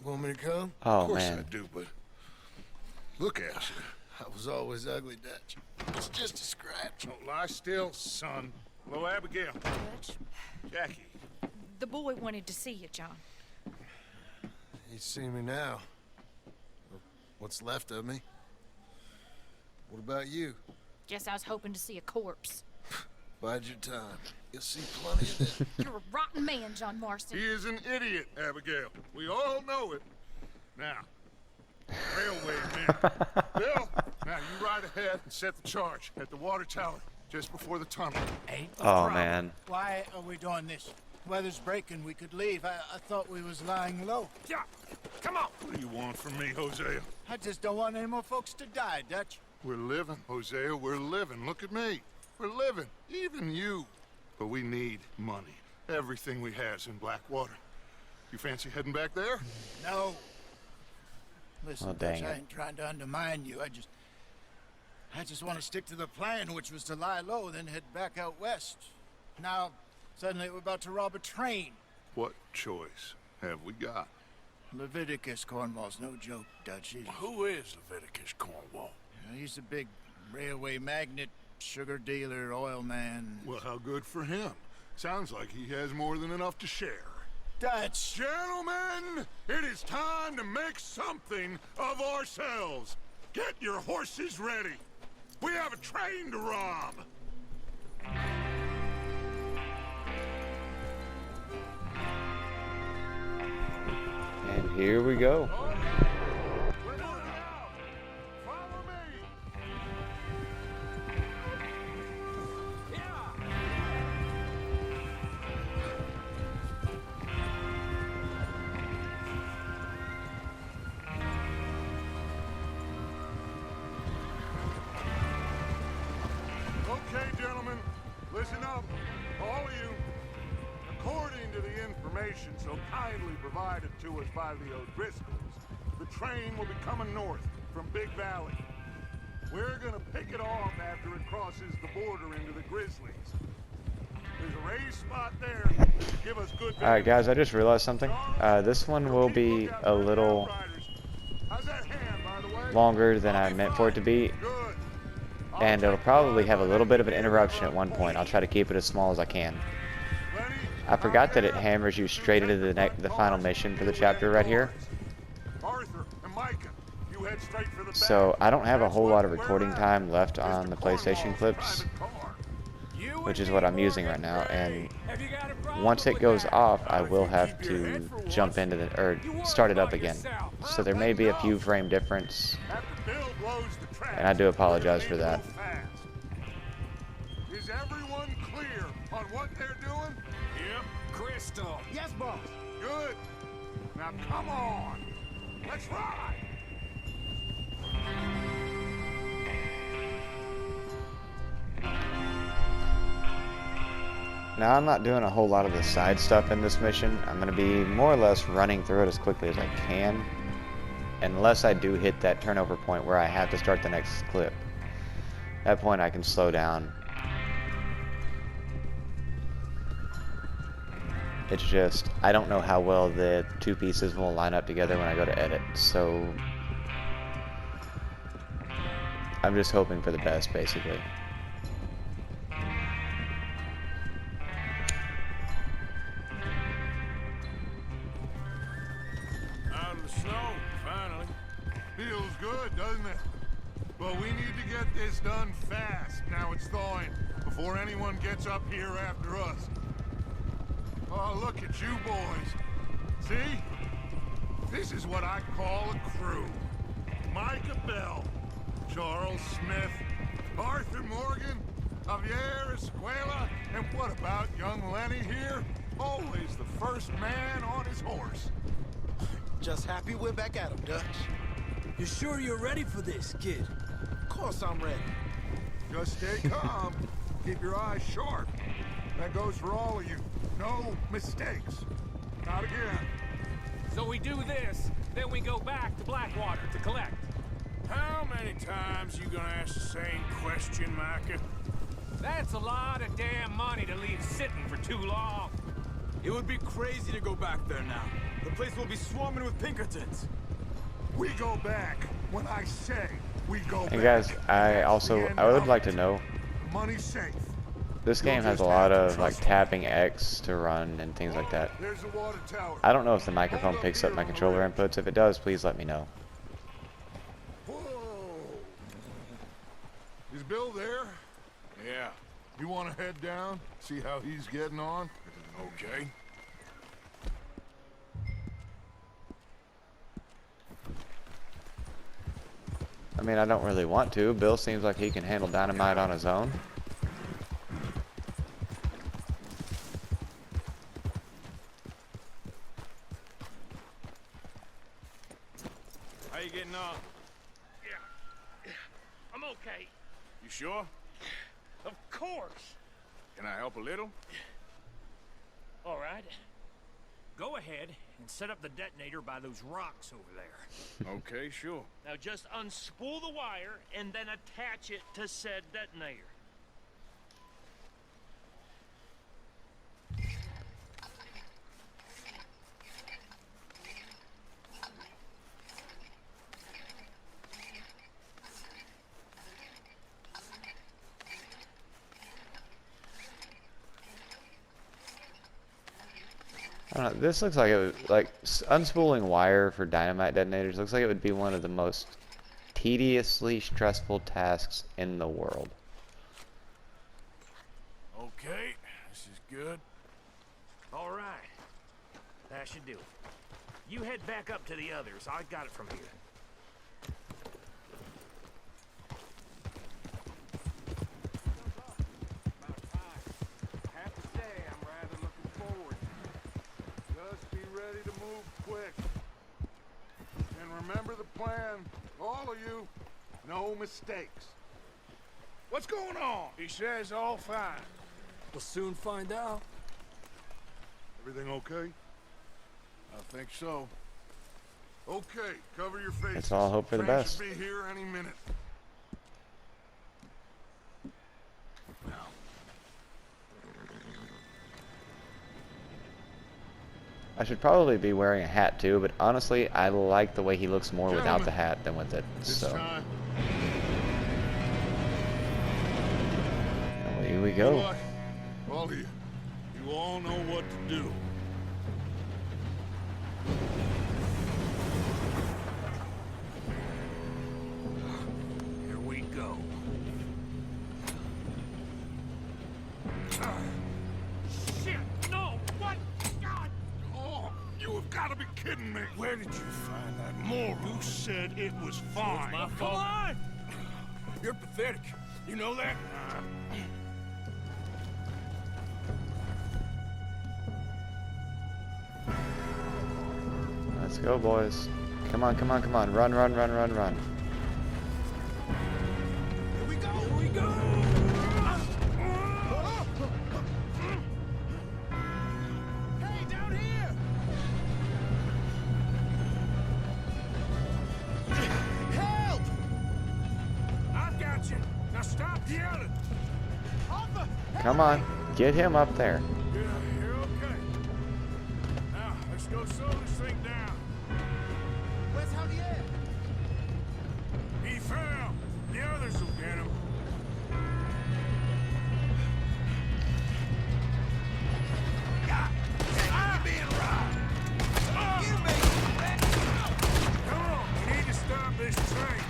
Want me to come?
Oh,
Of course
man.
I do, but look at you.
I was always ugly, Dutch. It's just a scratch.
Don't lie still, son. Hello, Abigail.
Dutch,
Jackie.
the boy wanted to see you, John.
He's seen me now. What's left of me. What about you?
Guess I was hoping to see a corpse.
Bide your time. You'll see plenty of this.
You're a rotten man, John Marston.
He is an idiot, Abigail. We all know it. Now, railway men. Bill, now you ride ahead and set the charge at the water tower just before the tunnel.
Ain't
Oh
no problem.
man.
Why are we doing this? Weather's breaking. We could leave. I thought we was lying low.
Yeah, come on. What do you want from me, Hosea?
I just don't want any more folks to die, Dutch.
We're living, Hosea. We're living. Look at me. We're living. Even you. But we need money. Everything we has in Blackwater. You fancy heading back there?
No. Listen,
Oh, dang
Dutch, I
it.
ain't trying to undermine you. I just want to stick to the plan, which was to lie low, then head back out west. Now, suddenly we're about to rob a train.
What choice have we got?
Leviticus Cornwall's no joke, Dutch.
Who is Leviticus Cornwall?
He's a big railway magnate, sugar dealer, oil man.
Well, how good for him. Sounds like he has more than enough to share.
Dutch!
Gentlemen, it is time to make something of ourselves. Get your horses ready. We have a train to rob.
And here we go.
We're moving out. Follow me. Okay, gentlemen, listen up, all of you. According to the information so kindly provided to us by the O'Driscolls, the train will be coming north from Big Valley. We're gonna pick it off after it crosses the border into the Grizzlies. There's a raised spot there that should give us good
Alright guys, I just realized something. This one will be a little
How's that hand, by the way?
longer than I meant for it to be.
Good.
And it'll probably have a little bit of an interruption at one point. I'll try to keep it as small as I can. I forgot that it hammers you straight into the final mission for the chapter right here.
Arthur and Micah, you head straight for the
So I don't have a whole lot of recording time left on the PlayStation clips, which is what I'm using right now. And once it goes off, I will have to jump into the, or start it up again. So there may be a few frame difference, and I do apologize for that.
Is everyone clear on what they're doing?
Yep, Crystal.
Yes, boss.
Good. Now come on. Let's ride.
Now I'm not doing a whole lot of the side stuff in this mission. I'm going to be more or less running through it as quickly as I can, unless I do hit that turnover point where I have to start the next clip. At that point I can slow down. It's just, I don't know how well the two pieces will line up together when I go to edit, so I'm just hoping for the best, basically.
Out of the snow, finally.
Feels good, doesn't it? But we need to get this done fast. Now it's thawing, before anyone gets up here after us. Oh, look at you boys. See? This is what I call a crew. Micah Bell, Charles Smith, Arthur Morgan, Javier Escuela, and what about young Lenny here? Always the first man on his horse.
Just happy we're back at him, Dutch.
You sure you're ready for this, kid?
Of course I'm ready.
Just stay calm. Keep your eyes sharp. That goes for all of you. No mistakes. Not again.
So we do this, then we go back to Blackwater to collect.
How many times you gonna ask the same question, Micah?
That's a lot of damn money to leave sitting for too long.
It would be crazy to go back there now. The place will be swarming with Pinkertons.
We go back when I say we go back.
And guys, I would like to know,
Money's safe.
this game has a lot of like tapping X to run and things like that.
There's the water tower.
I don't know if the microphone picks up my controller inputs. If it does, please let me know.
Whoa. Is Bill there?
Yeah.
You want to head down? See how he's getting on?
Okay.
I mean, I don't really want to. Bill seems like he can handle dynamite on his own.
How you getting on?
Yeah. I'm okay.
You sure?
Of course.
Can I help a little?
All right. Go ahead and set up the detonator by those rocks over there.
Okay, sure.
Now just unspool the wire and then attach it to said detonator.
I don't know. This looks like it would, like unspooling wire for dynamite detonators looks like it would be one of the most tediously stressful tasks in the world.
Okay, this is good.
All right. That should do it. You head back up to the others. I got it from here.
Remember the plan, all of you. No mistakes.
What's going on?
He says all fine.
We'll soon find out.
Everything okay?
I think so.
Okay, cover your faces.
Let's all hope for the
Train
best.
should be here any minute.
I should probably be wearing a hat too, but honestly, I like the way he looks more without the hat than with it.
This
So
time,
well, here we
you know
go.
what? All of you, you all know what to do.
Here we go. Shit! No! What? God!
Oh, you have got to be kidding me.
Where did you find that moron?
You said it was fine.
My
Come
fault.
on! You're pathetic. You know that?
Let's go, boys. Come on, come on, come on. Run, run, run, run, run.
Here we go! Here we go! Hey, down here! Help!
I've got you. Now stop yelling.
Arthur!
Come on. Get him up there.
Yeah, you're okay. Now, let's go slow this thing down.
Where's Javier?
He fell. The others will get him. Come on, we need to stop this train.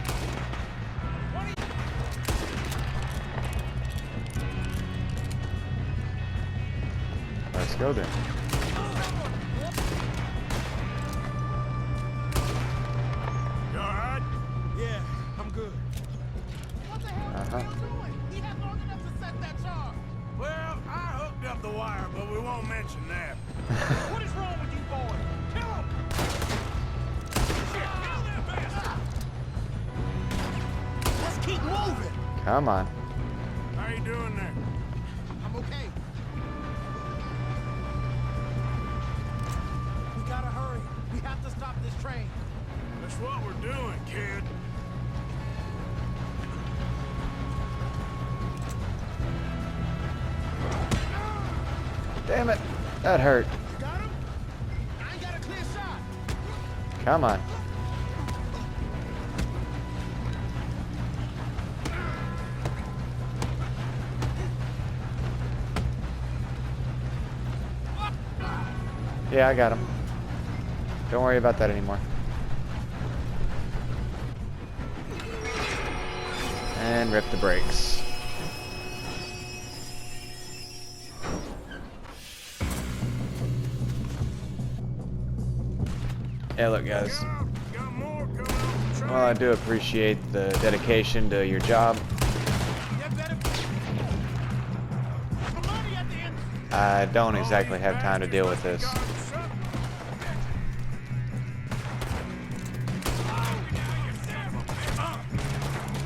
Let's go then.
You alright?
Yeah, I'm good.
Uh-huh.
He had long enough to set that charge.
Well, I hooked up the wire, but we won't mention that.
What is wrong with you boys? Kill him! Shit, kill that bastard! Let's keep moving.
Come on.
How you doing there?
I'm okay. We gotta hurry. We have to stop this train.
That's what we're doing, kid.
Damn it. That hurt.
Got him? I ain't got a clear shot.
Come on. Yeah, I got him. Don't worry about that anymore. And rip the brakes. Yeah, look guys.
Got more coming up the train.
Well, I do appreciate the dedication to your job. I don't exactly have time to deal with this.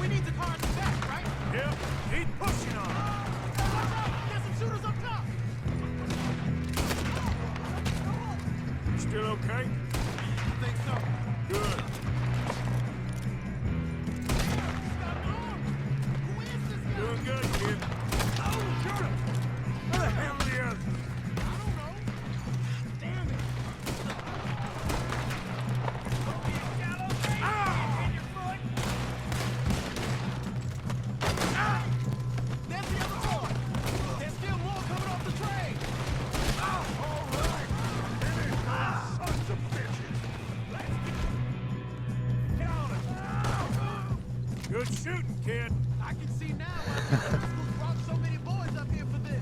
We need the car in the back, right?
Yep, keep pushing on.
There's some shooters up top.
Still okay?
I think so.
Good.
Who is this guy?
Doing good, kid. Oh, shoot him! Where the hell are the others?
I don't know. Damn it. There's the other boy. There's still more coming off the train.
Sons of bitches! Get on it! Good shooting, kid.
I can see now why the school brought so many boys up here for this.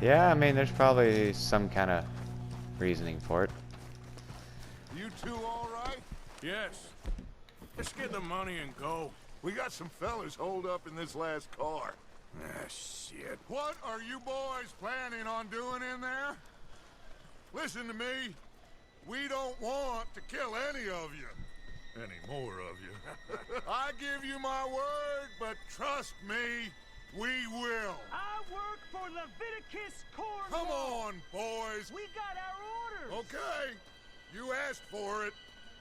Yeah, I mean, there's probably some kind of reasoning for it.
You two all right?
Yes. Let's get the money and go.
We got some fellas holed up in this last car.
Ah, shit.
What are you boys planning on doing in there? Listen to me. We don't want to kill any of you. Any more of you. I give you my word, but trust me, we will.
I work for Leviticus Cornwall.
Come on, boys.
We got our orders.
Okay. You asked for it.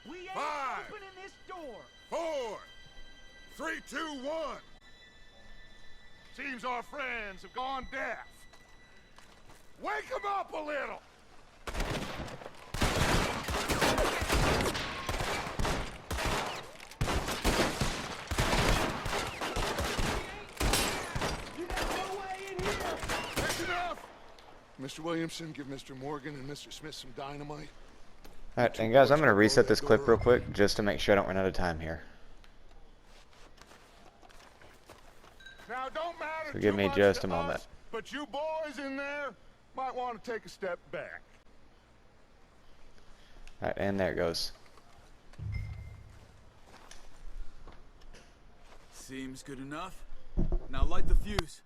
We ain't
5,
opening this door.
4, 3, 2, 1. Seems our friends have gone deaf. Wake them up a little.
You got no way in here.
That's enough. Mr. Williamson, give Mr. Morgan and Mr. Smith some dynamite.
Alright, and guys, I'm going to reset this clip real quick just to make sure I don't run out of time here.
Now, don't matter
So give
too
me
much
just
to
a moment.
us, but you boys in there might want to take a step back.
Alright, and there it goes.
Seems good enough. Now light the fuse.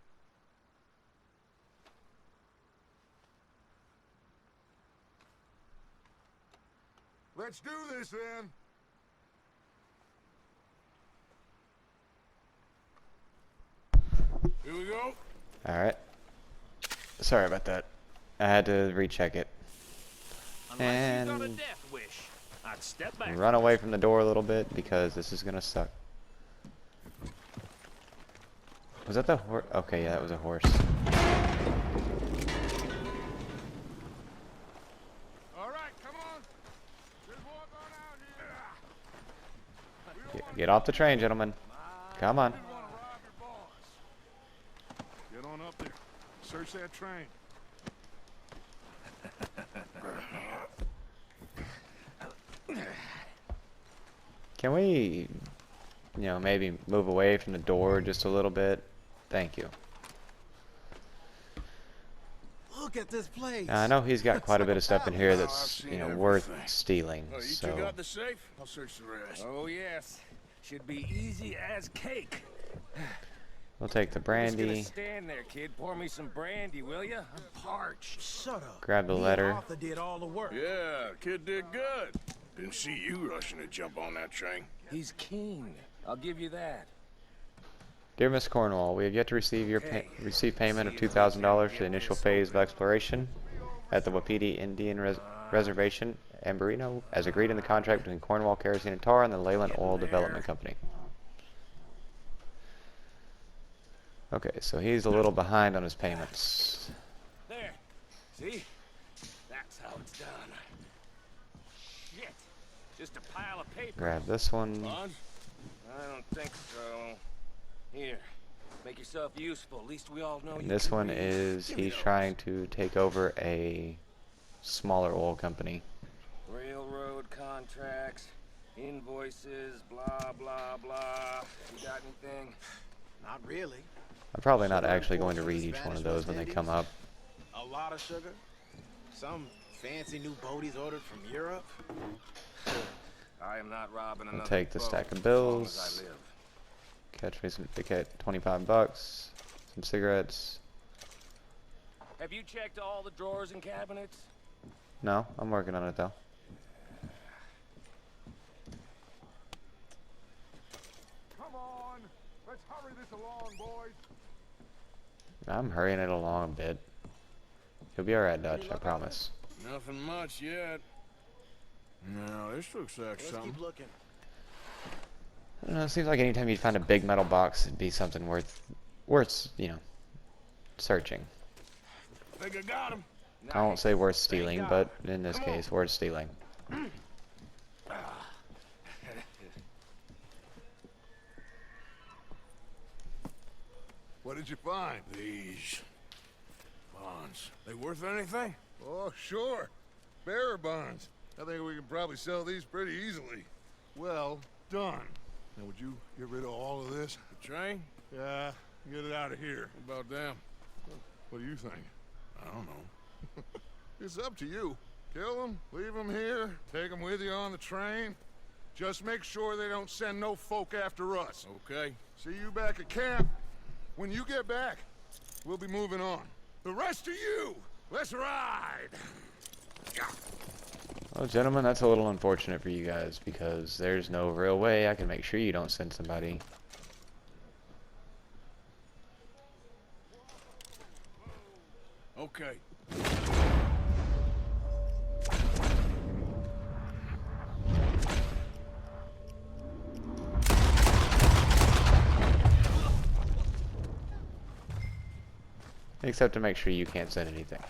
Let's do this then.
Here we go.
Alright. Sorry about that. I had to recheck it.
Unless you got a
And
death wish, I'd step back.
run away from the door a little bit because this is going to suck. Was that the horse? Okay, yeah, that was a horse.
All right, come on. There's more going out here.
Get off the train, gentlemen. Come on.
We want to rob your boss. Get on up there. Search that train.
Can we, you know, maybe move away from the door just a little bit? Thank you.
Look at this place.
Now, I know he's got quite a bit of stuff in here
I've
that's,
seen
you know, worth
everything.
stealing.
Oh, you two
So,
got the safe? I'll search the rest.
Oh yes, should be easy as cake.
we'll take the
Just gonna
brandy,
stand there, kid. Pour me some brandy, will ya? I'm parched.
Shut up.
grab the
Me and
letter.
Arthur did all the work.
Yeah, kid did good. Didn't see you rushing to jump on that train.
He's keen. I'll give you that.
Dear Miss Cornwall, we have yet to receive your receive payment of $2,000 for the initial phase of exploration at the Wapiti Indian Reservation, Amberino, as agreed in the contract between Cornwall Kerosene and Tar and the Leyland Oil Development Company. Okay, so he's a little behind on his payments.
There. See? That's how it's done. Shit. Just a pile of paper.
Grab this one.
Bonds? I don't think so. Here. Make yourself useful. At least we all know
And
you
this
can
one
read.
is
Give me
he's
those.
trying to take over a smaller oil company.
Railroad contracts, invoices, blah, blah, blah. You got anything?
Not really.
I'm probably not
Sugar
actually
import
going to
from
read
the
each one of
Spanish
those
West
when they
Indies?
come up.
A lot of sugar. Some fancy new boaties ordered from Europe.
I am not robbing
I'll
another
take the
boat
stack of
as long
bills.
as I live.
Catch me some, get 25 bucks, some cigarettes.
Have you checked all the drawers and cabinets?
No, I'm working on it though.
Come on, let's hurry this along, boys.
I'm hurrying it along a bit. You'll be alright, Dutch, I promise.
Nothing much yet. No, this looks like
Let's
something.
keep looking.
I don't know, it seems like anytime you find a big metal box, it'd be something worth, you know, searching.
Think I got him.
I won't say worth stealing, but in this case, worth stealing.
What did you find?
These bonds. They worth anything?
Oh, sure. Bearer bonds. I think we can probably sell these pretty easily. Well done. Now, would you get rid of all of this?
The train?
Yeah, get it out of here.
What about them?
What do you think?
I don't know.
It's up to you. Kill them, leave them here, take them with you on the train. Just make sure they don't send no folk after us.
Okay.
See you back at camp. When you get back, we'll be moving on. The rest of you, let's ride!
Well, gentlemen, that's a little unfortunate for you guys, because there's no real way I can make sure you don't send somebody.
Okay.
Except to make sure you can't send anything.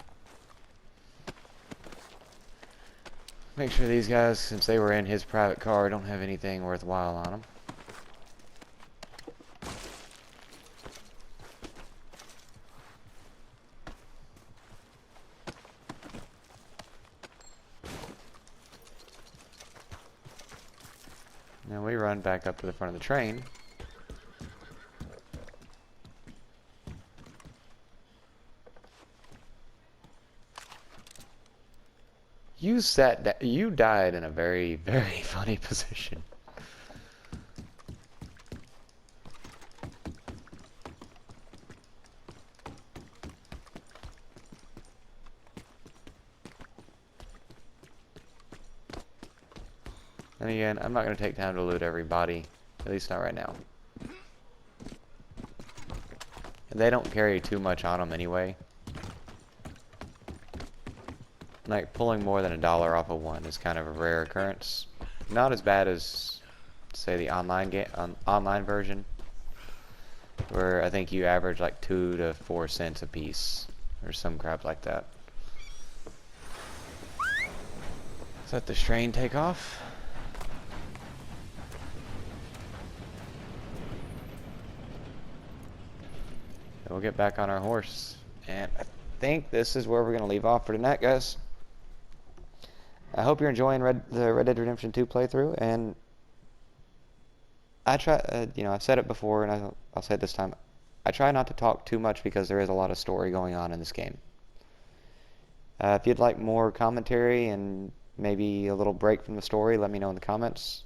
Make sure these guys, since they were in his private car, don't have anything worthwhile on them. Now we run back up to the front of the train. You died in a very, very funny position. And again, I'm not going to take time to loot every body, at least not right now. And they don't carry too much on them anyway. Like, pulling more than $1 off of one is kind of a rare occurrence. Not as bad as, say, the online version, where I think you average like 2 to 4 cents a piece, or some crap like that. Let's let the train take off. And we'll get back on our horse, and I think this is where we're going to leave off for tonight, guys. I hope you're enjoying the Red Dead Redemption 2 playthrough, and I try, you know, I've said it before, and I'll say it this time. I try not to talk too much because there is a lot of story going on in this game. If you'd like more commentary and maybe a little break from the story, let me know in the comments.